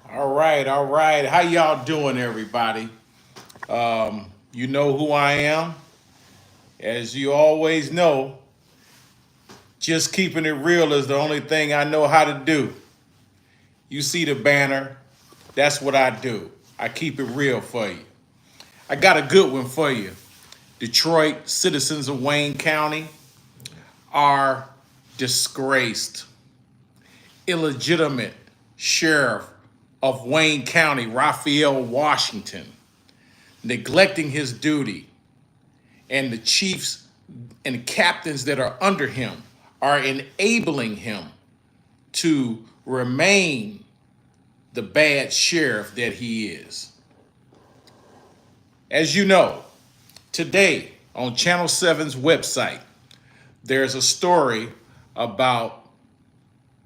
All right. How y'all doing, everybody? You know who I am. As you always know, just keeping it real is the only thing I know how to do. You see the banner, that's what I do. I keep it real for you. I got a good one for you. Detroit citizens of Wayne County are disgraced, illegitimate sheriff of Wayne County, Rafael Washington, neglecting his duty, and the chiefs and captains that are under him are enabling him to remain the bad sheriff that he is. As you know, today on Channel 7's website, there's a story about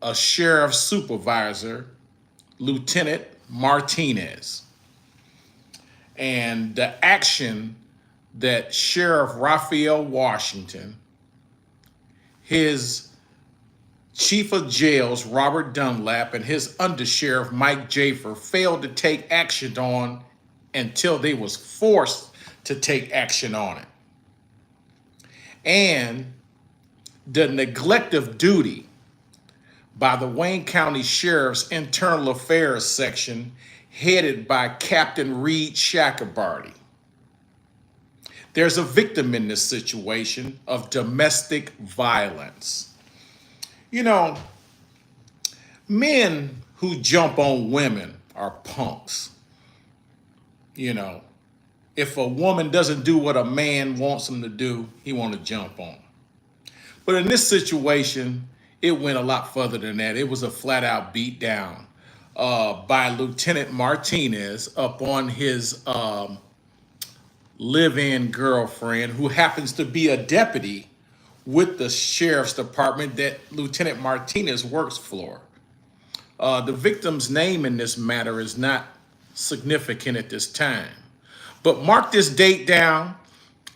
a sheriff supervisor, Lieutenant Martinez, and the action that Sheriff Rafael Washington, his chief of jails, Robert Dunlap, and his undersheriff, Mike Jaffer, failed to take action on until they was forced to take action on it. And the neglect of duty by the Wayne County Sheriff's Internal Affairs Section, headed by Captain Reed Chackabarty. There's a victim in this situation of domestic violence. You know, men who jump on women are punks. You know, if a woman doesn't do what a man wants him to do, he want to jump on her. But in this situation, it went a lot further than that. It was a flat out beat down by Lieutenant Martinez up on his live-in girlfriend, who happens to be a deputy with the sheriff's department that Lieutenant Martinez works for. The victim's name in this matter is not significant at this time. But mark this date down,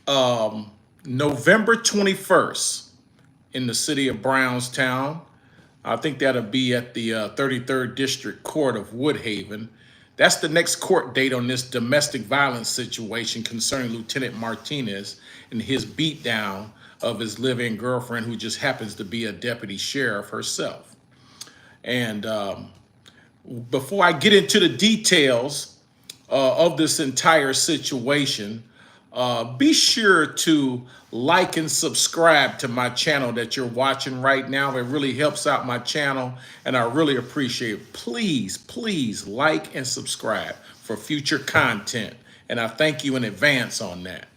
November 21st in the city of Brownstown. I think that'll be at the 33rd District Court of Woodhaven. That's the next court date on this domestic violence situation concerning Lieutenant Martinez and his beatdown of his live-in girlfriend, who just happens to be a deputy sheriff herself. And before I get into the details of this entire situation, be sure to like and subscribe to my channel that you're watching right now. It really helps out my channel, and I really appreciate it. Please like and subscribe for future content, and I thank you in advance on that.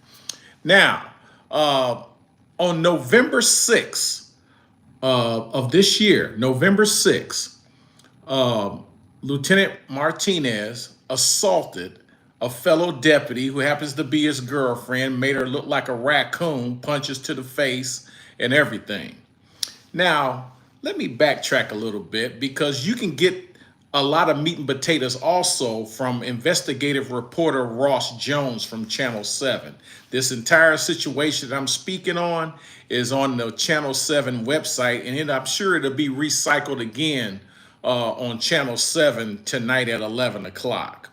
Now, on November 6th of this year, November 6th, Lieutenant Martinez assaulted a fellow deputy who happens to be his girlfriend, made her look like a raccoon, punches to the face and everything. Now, let me backtrack a little bit, because you can get a lot of meat and potatoes also from investigative reporter Ross Jones from Channel 7. This entire situation that I'm speaking on is on the Channel 7 website, and I'm sure it'll be recycled again on Channel 7 tonight at 11 o'clock.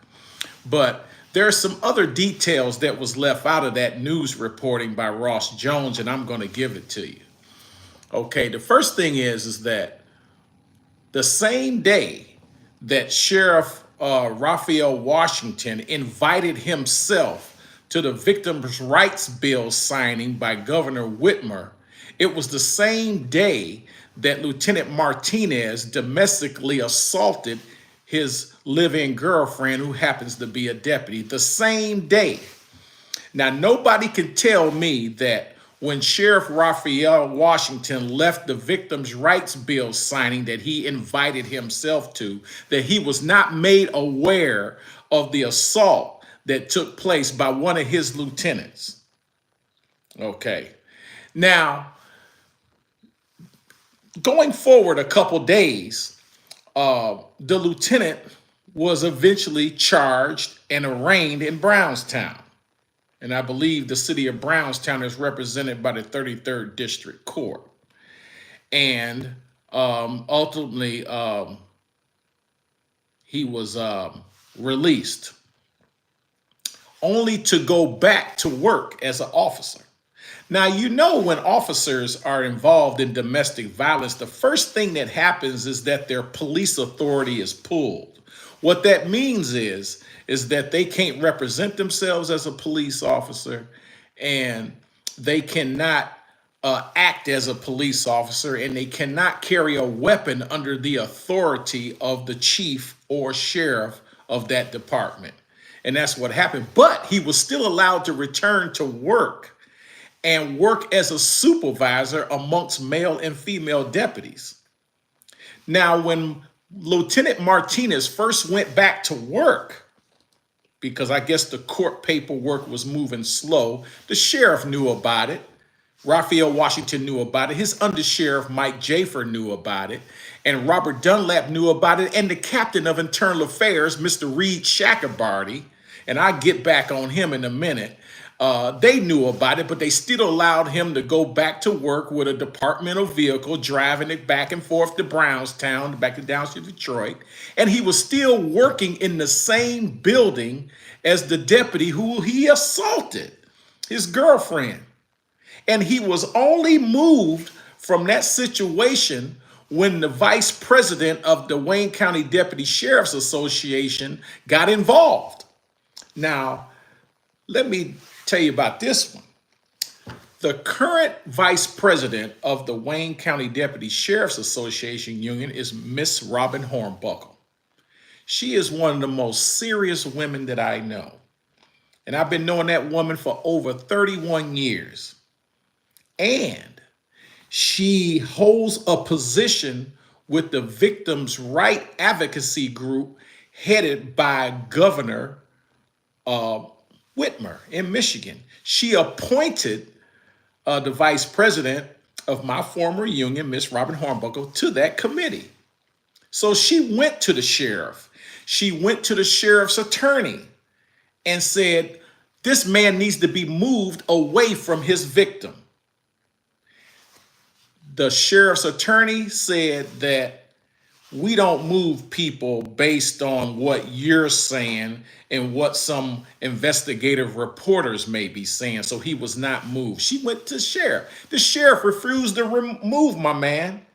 But there are some other details that was left out of that news reporting by Ross Jones, and I'm going to give it to you. Okay, the first thing is that the same day that Sheriff Rafael Washington invited himself to the Victims' Rights Bill signing by Governor Whitmer, it was the same day that Lieutenant Martinez domestically assaulted his live-in girlfriend, who happens to be a deputy, the same day. Now, nobody can tell me that when Sheriff Rafael Washington left the Victims' Rights Bill signing that he invited himself to, that he was not made aware of the assault that took place by one of his lieutenants. Okay. Now, going forward a couple days, the lieutenant was eventually charged and arraigned in Brownstown. And I believe the city of Brownstown is represented by the 33rd District Court. And ultimately, he was released, only to go back to work as an officer. Now, you know, when officers are involved in domestic violence, the first thing that happens is that their police authority is pulled. What that means is that they can't represent themselves as a police officer, and they cannot act as a police officer, and they cannot carry a weapon under the authority of the chief or sheriff of that department. And that's what happened. But he was still allowed to return to work and work as a supervisor amongst male and female deputies. Now, when Lieutenant Martinez first went back to work, because I guess the court paperwork was moving slow, the sheriff knew about it. Rafael Washington knew about it. His undersheriff, Mike Jaffer, knew about it. And Robert Dunlap knew about it. And the captain of internal affairs, Mr. Reed Chackabarty, and I'll get back on him in a minute, they knew about it, but they still allowed him to go back to work with a departmental vehicle, driving it back and forth to Brownstown, back to downtown Detroit. And he was still working in the same building as the deputy who he assaulted, his girlfriend. And he was only moved from that situation when the vice president of the Wayne County Deputy Sheriff's Association got involved. Now, let me tell you about this one. The current vice president of the Wayne County Deputy Sheriff's Association Union is Ms Robin Hornbuckle. She is one of the most serious women that I know. And I've been knowing that woman for over 31 years. And she holds a position with the Victims' Right Advocacy Group headed by Governor Whitmer in Michigan. She appointed the vice president of my former union, Ms. Robin Hornbuckle, to that committee. So she went to the sheriff. She went to the sheriff's attorney and said, this man needs to be moved away from his victim. The sheriff's attorney said that we don't move people based on what you're saying and what some investigative reporters may be saying. So he was not moved. She went to the sheriff. The sheriff refused to remove my man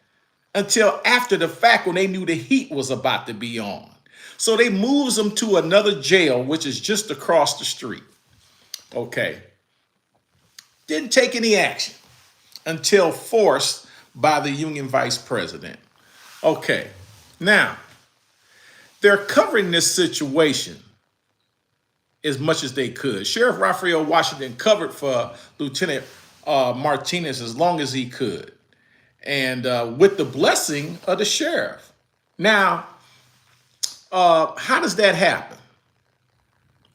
until after the fact, when they knew the heat was about to be on. So they moves him to another jail, which is just across the street. Okay. Didn't take any action until forced by the union vice president. Okay, now, they're covering this situation as much as they could. Sheriff Rafael Washington covered for Lieutenant Martinez as long as he could, and with the blessing of the sheriff. Now, how does that happen?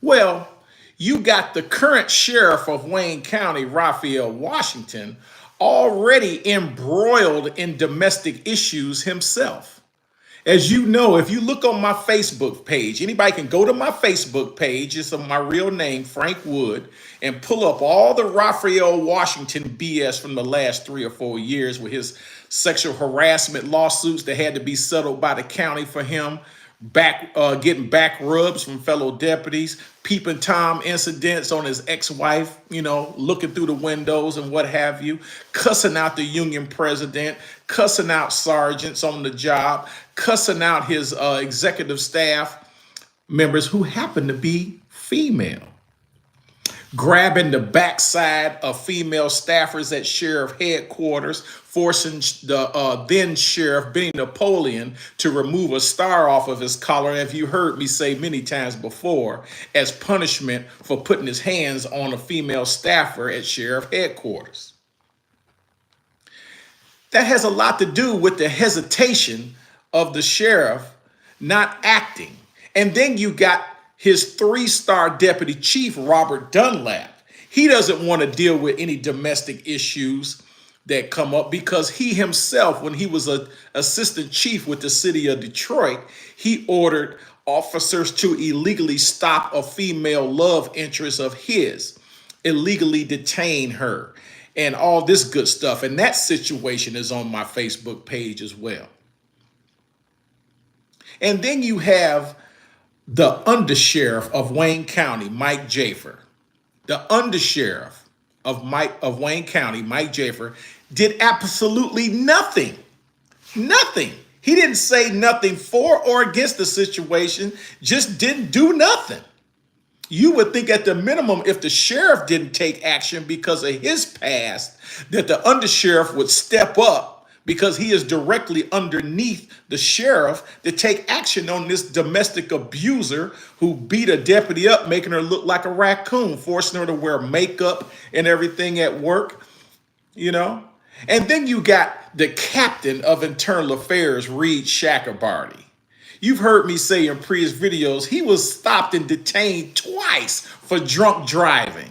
Well, you got the current sheriff of Wayne County, Rafael Washington, already embroiled in domestic issues himself. As you know, if you look on my Facebook page, anybody can go to my Facebook page, it's my real name, Frank Wood, and pull up all the Rafael Washington BS from the last 3 or 4 years with his sexual harassment lawsuits that had to be settled by the county for him, getting back rubs from fellow deputies, peeping Tom incidents on his ex-wife, you know, looking through the windows and what have you, cussing out the union president, cussing out sergeants on the job, cussing out his executive staff members who happen to be female, grabbing the backside of female staffers at sheriff headquarters, forcing the then sheriff Benny Napoleon to remove a star off of his collar, as you heard me say many times before, as punishment for putting his hands on a female staffer at sheriff headquarters. That has a lot to do with the hesitation of the sheriff not acting. And then you got his 3-star deputy chief, Robert Dunlap. He doesn't want to deal with any domestic issues that come up because he himself, when he was an assistant chief with the city of Detroit, he ordered officers to illegally stop a female love interest of his, illegally detain her, and all this good stuff. And that situation is on my Facebook page as well. And then you have the undersheriff of Wayne County, Mike Jaffer. The undersheriff of Wayne County, Mike Jaffer, did absolutely nothing. Nothing. He didn't say nothing for or against the situation, just didn't do nothing. You would think at the minimum, if the sheriff didn't take action because of his past, that the undersheriff would step up because he is directly underneath the sheriff to take action on this domestic abuser who beat a deputy up, making her look like a raccoon, forcing her to wear makeup and everything at work, you know? And then you got the captain of internal affairs, Reed Chackabarty. You've heard me say in previous videos, he was stopped and detained twice for drunk driving.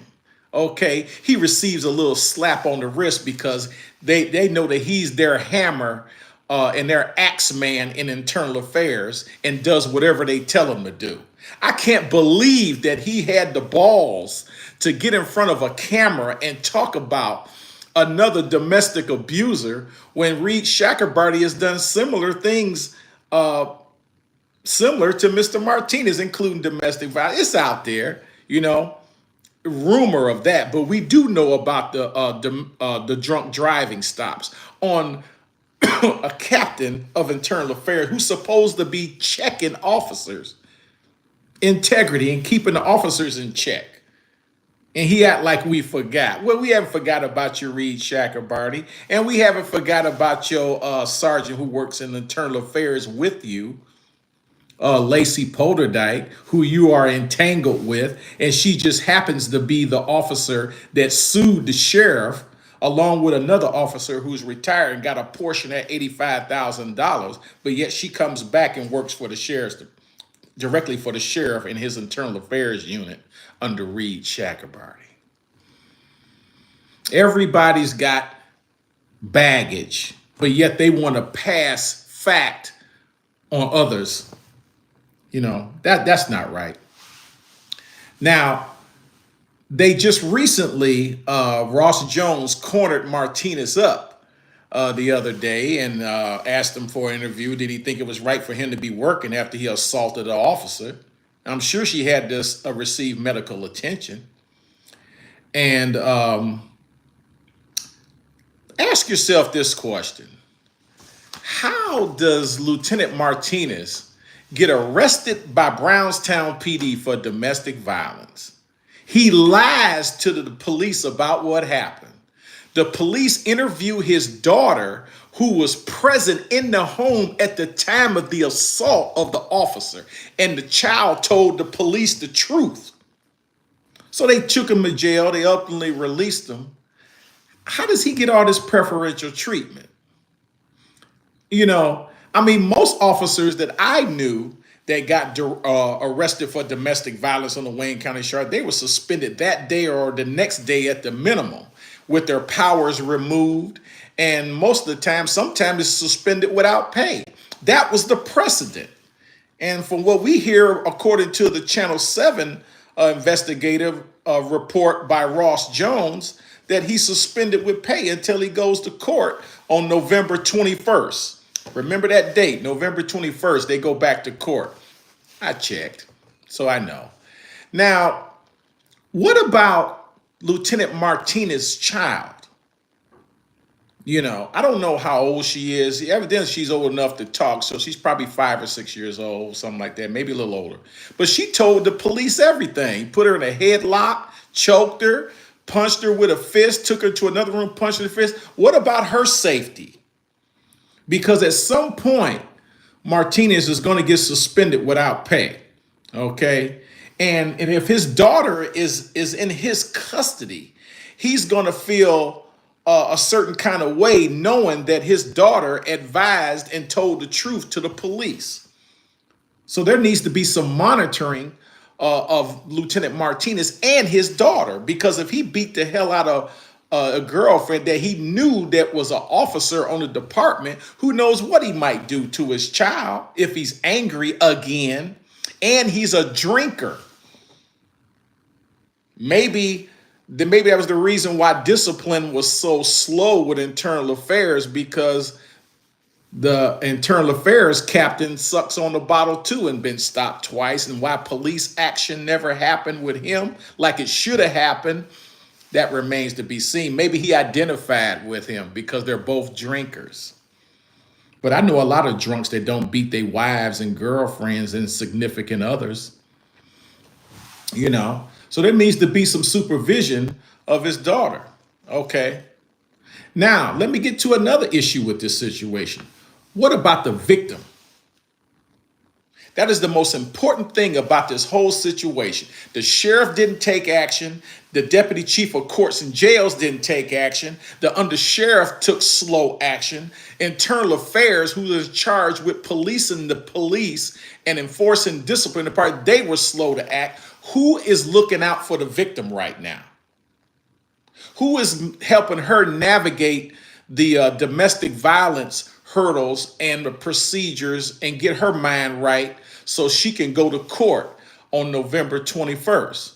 Okay, he receives a little slap on the wrist because they know that he's their hammer and their axe man in internal affairs and does whatever they tell him to do. I can't believe that he had the balls to get in front of a camera and talk about another domestic abuser when Reed Chackabarty has done similar things similar to Mr. Martinez, including domestic violence. It's out there, you know, rumor of that, but we do know about the drunk driving stops on a captain of internal affairs who's supposed to be checking officers' integrity and keeping the officers in check. And he act like we forgot. Well, we haven't forgot about your Reed Chackabarty, and we haven't forgot about your sergeant who works in internal affairs with you, Lacey Polderdyke, who you are entangled with, and she just happens to be the officer that sued the sheriff along with another officer who's retired and got a portion at $85,000, but yet she comes back and works for the sheriff, directly for the sheriff in his internal affairs unit under Reed Chackabarty. Everybody's got baggage, but yet they want to pass fact on others. You know, that's not right. Now, they just recently, Ross Jones cornered Martinez up the other day and asked him for an interview. Did he think it was right for him to be working after he assaulted an officer? I'm sure she had to receive medical attention. And ask yourself this question. How does Lieutenant Martinez get arrested by Brownstown PD for domestic violence? He lies to the police about what happened. The police interview his daughter, who was present in the home at the time of the assault of the officer, and the child told the police the truth. So they took him to jail. They ultimately released him. How does he get all this preferential treatment? You know, I mean, most officers that I knew that got arrested for domestic violence on the Wayne County Sheriff, they were suspended that day or the next day at the minimum with their powers removed. And most of the time, sometimes it's suspended without pay. That was the precedent. And from what we hear, according to the Channel 7 investigative report by Ross Jones, that he's suspended with pay until he goes to court on November 21st. Remember that date, November 21st, they go back to court. I checked, so I know. Now, what about Lieutenant Martinez's child? You know, I don't know how old she is. Evidently, she's old enough to talk, so she's probably 5 or 6 years old, something like that, maybe a little older. But she told the police everything. Put her in a headlock, choked her, punched her with a fist, took her to another room, punched her in the fist. What about her safety? Because at some point, Martinez is going to get suspended without pay, okay? And if his daughter is in his custody, he's going to feel a certain kind of way knowing that his daughter advised and told the truth to the police. So there needs to be some monitoring of Lieutenant Martinez and his daughter, because if he beat the hell out of a girlfriend that he knew that was an officer on the department, who knows what he might do to his child if he's angry again, and he's a drinker. Maybe that was the reason why discipline was so slow with internal affairs, because The internal affairs captain sucks on the bottle too and been stopped twice. And why police action never happened with him like it should have happened, that remains to be seen. Maybe he identified with him because they're both drinkers. But I know a lot of drunks that don't beat their wives and girlfriends and significant others, you know. So there needs to be some supervision of his daughter. Okay. Now, let me get to another issue with this situation. What about the victim? That is the most important thing about this whole situation. The sheriff didn't take action. The deputy chief of courts and jails didn't take action. The undersheriff took slow action. Internal affairs, who is charged with policing the police and enforcing discipline, they were slow to act. Who is looking out for the victim right now? Who is helping her navigate the domestic violence hurdles and the procedures and get her mind right so she can go to court on November 21st?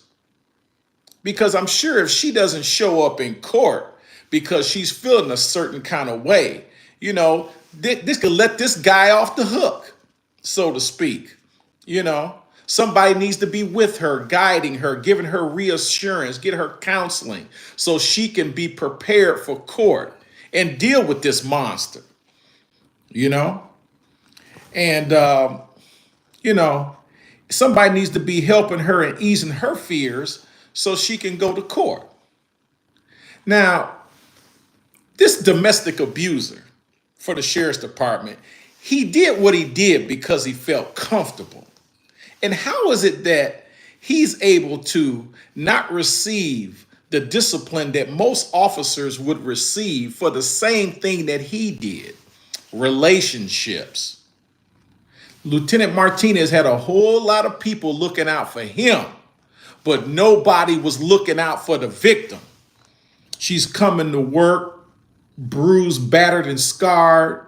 Because I'm sure if she doesn't show up in court because she's feeling a certain kind of way, you know, this could let this guy off the hook, so to speak. You know, somebody needs to be with her, guiding her, giving her reassurance, get her counseling so she can be prepared for court and deal with this monster, you know? And, you know, somebody needs to be helping her and easing her fears so she can go to court. Now, this domestic abuser for the sheriff's department, he did what he did because he felt comfortable. And how is it that he's able to not receive the discipline that most officers would receive for the same thing that he did? Relationships. Lieutenant Martinez had a whole lot of people looking out for him, but nobody was looking out for the victim. She's coming to work, bruised, battered, and scarred.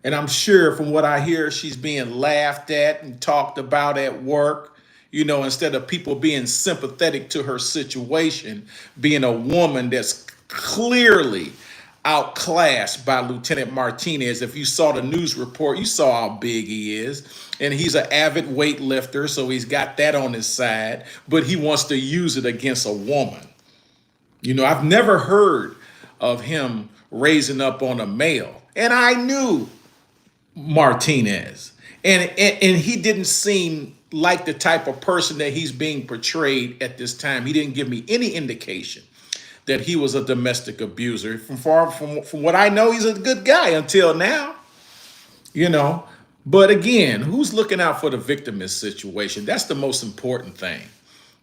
And I'm sure from what I hear, she's being laughed at and talked about at work, you know, instead of people being sympathetic to her situation, being a woman that's clearly outclassed by Lieutenant Martinez. If you saw the news report, you saw how big he is. And he's an avid weightlifter, so he's got that on his side, but he wants to use it against a woman. You know, I've never heard of him raising up on a male. And I knew Martinez. And he didn't seem like the type of person that he's being portrayed at this time. He didn't give me any indication that he was a domestic abuser. From what I know, he's a good guy until now, you know. But again, who's looking out for the victim in this situation? That's the most important thing.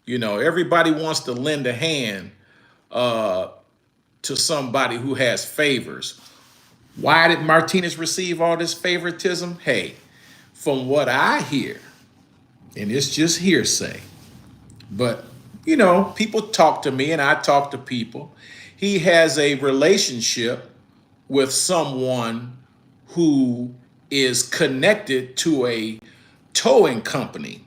You know, everybody wants to lend a hand to somebody who has favors. Why did Martinez receive all this favoritism? Hey, from what I hear, and it's just hearsay, but you know, people talk to me and I talk to people. He has a relationship with someone who is connected to a towing company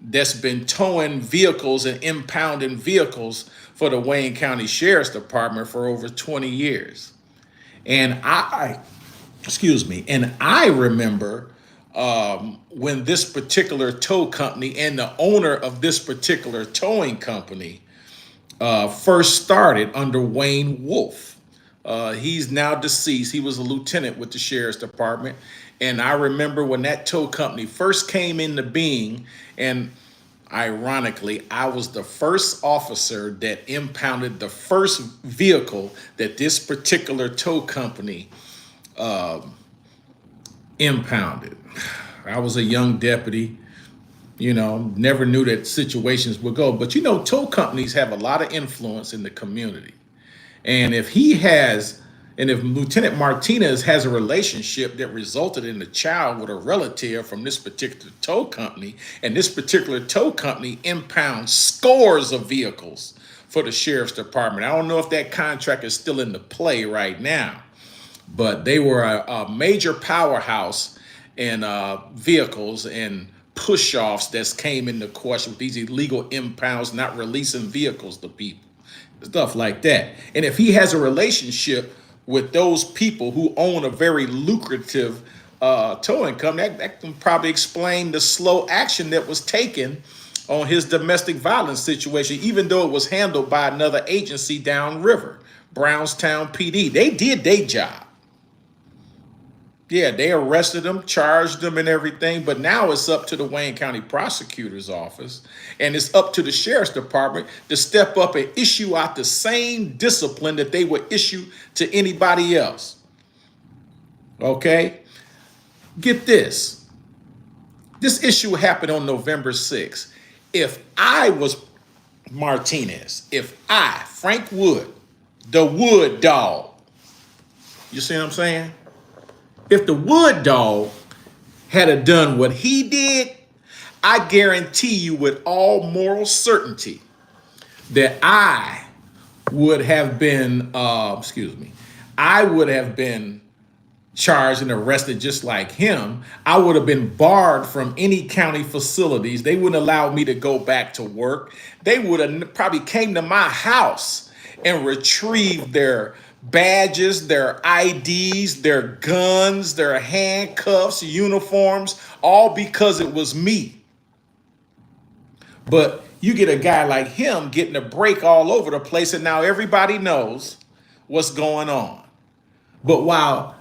that's been towing vehicles and impounding vehicles for the Wayne County Sheriff's Department for over 20 years. And I remember when this particular tow company and the owner of this particular towing company first started under Wayne Wolf. He's now deceased. He was a lieutenant with the Sheriff's Department. And I remember when that tow company first came into being, and ironically, I was the first officer that impounded the first vehicle that this particular tow company impounded. I was a young deputy, you know, never knew that situations would go. But, you know, tow companies have a lot of influence in the community. And if Lieutenant Martinez has a relationship that resulted in a child with a relative from this particular tow company, and this particular tow company impounds scores of vehicles for the Sheriff's Department. I don't know if that contract is still in the play right now, but they were a major powerhouse in vehicles and push-offs that came into question with these illegal impounds, not releasing vehicles to people, stuff like that. And if he has a relationship with those people who own a very lucrative tow income. That can probably explain the slow action that was taken on his domestic violence situation, even though it was handled by another agency downriver, Brownstown PD. They did their job. Yeah, they arrested him, charged him and everything, but now it's up to the Wayne County Prosecutor's Office and it's up to the Sheriff's Department to step up and issue out the same discipline that they would issue to anybody else. Okay? Get this. This issue happened on November 6th. If I was Martinez, if I, Frank Wood, the Wood Dog, you see what I'm saying? If the Wood Dog had done what he did, I guarantee you with all moral certainty that I would have been, I would have been charged and arrested just like him. I would have been barred from any county facilities. They wouldn't allow me to go back to work. They would have probably came to my house and retrieved their badges, their IDs, their guns, their handcuffs, uniforms, all because it was me. But you get a guy like him getting a break all over the place, and now everybody knows what's going on. But while,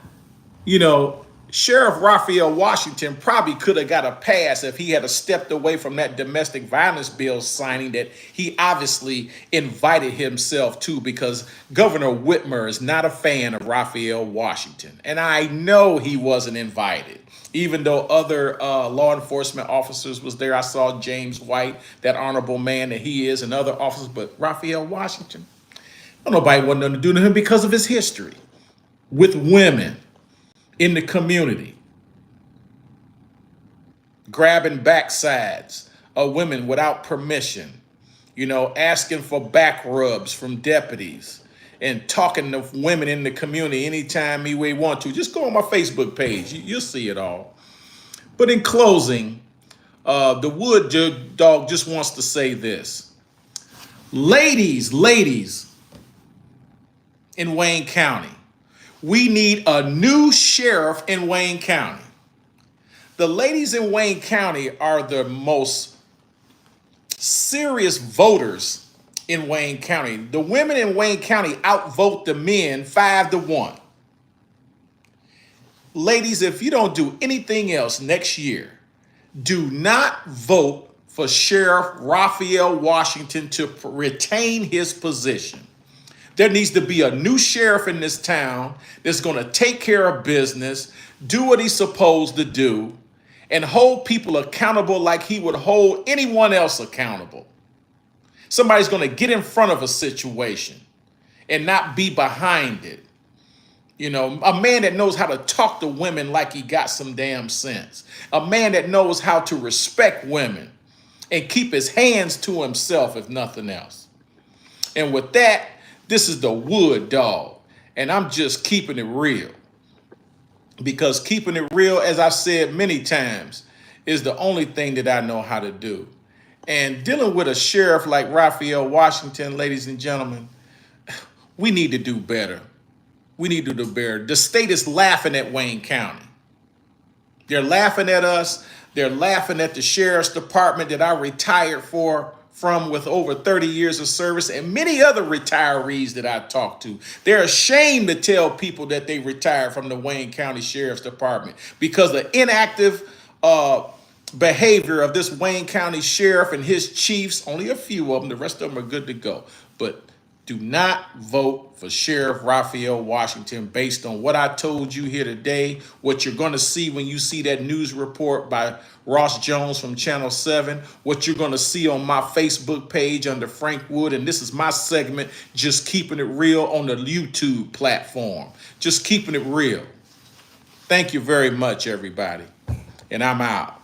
Sheriff Rafael Washington probably could have got a pass if he had stepped away from that domestic violence bill signing that he obviously invited himself to, because Governor Whitmer is not a fan of Rafael Washington. And I know he wasn't invited, even though other law enforcement officers was there. I saw James White, that honorable man that he is, and other officers, but Rafael Washington, nobody wanted nothing to do to him because of his history with women in the community, grabbing backsides of women without permission, asking for back rubs from deputies and talking to women in the community anytime he may want to. Just go on my Facebook page. You'll see it all. But in closing, the Wood Dog just wants to say this. Ladies in Wayne County, we need a new sheriff in Wayne County. The ladies in Wayne County are the most serious voters in Wayne County. The women in Wayne County outvote the men 5-1. Ladies, if you don't do anything else next year, do not vote for Sheriff Rafael Washington to retain his position. There needs to be a new sheriff in this town that's going to take care of business, do what he's supposed to do, and hold people accountable like he would hold anyone else accountable. Somebody's going to get in front of a situation and not be behind it. A man that knows how to talk to women like he got some damn sense. A man that knows how to respect women and keep his hands to himself, if nothing else. And with that, this is the Wood Dog, and I'm just keeping it real. Because keeping it real, as I've said many times, is the only thing that I know how to do. And dealing with a sheriff like Rafael Washington, ladies and gentlemen, we need to do better. We need to do better. The state is laughing at Wayne County. They're laughing at us. They're laughing at the Sheriff's Department that I retired from with over 30 years of service, and many other retirees that I talked to. They're ashamed to tell people that they retired from the Wayne County Sheriff's Department because the inactive behavior of this Wayne County Sheriff and his chiefs, only a few of them, the rest of them are good to go. But do not vote for Sheriff Rafael Washington based on what I told you here today, what you're going to see when you see that news report by Ross Jones from Channel 7, what you're going to see on my Facebook page under Frank Wood. And this is my segment, Just Keeping It Real, on the YouTube platform. Just keeping it real. Thank you very much, everybody. And I'm out.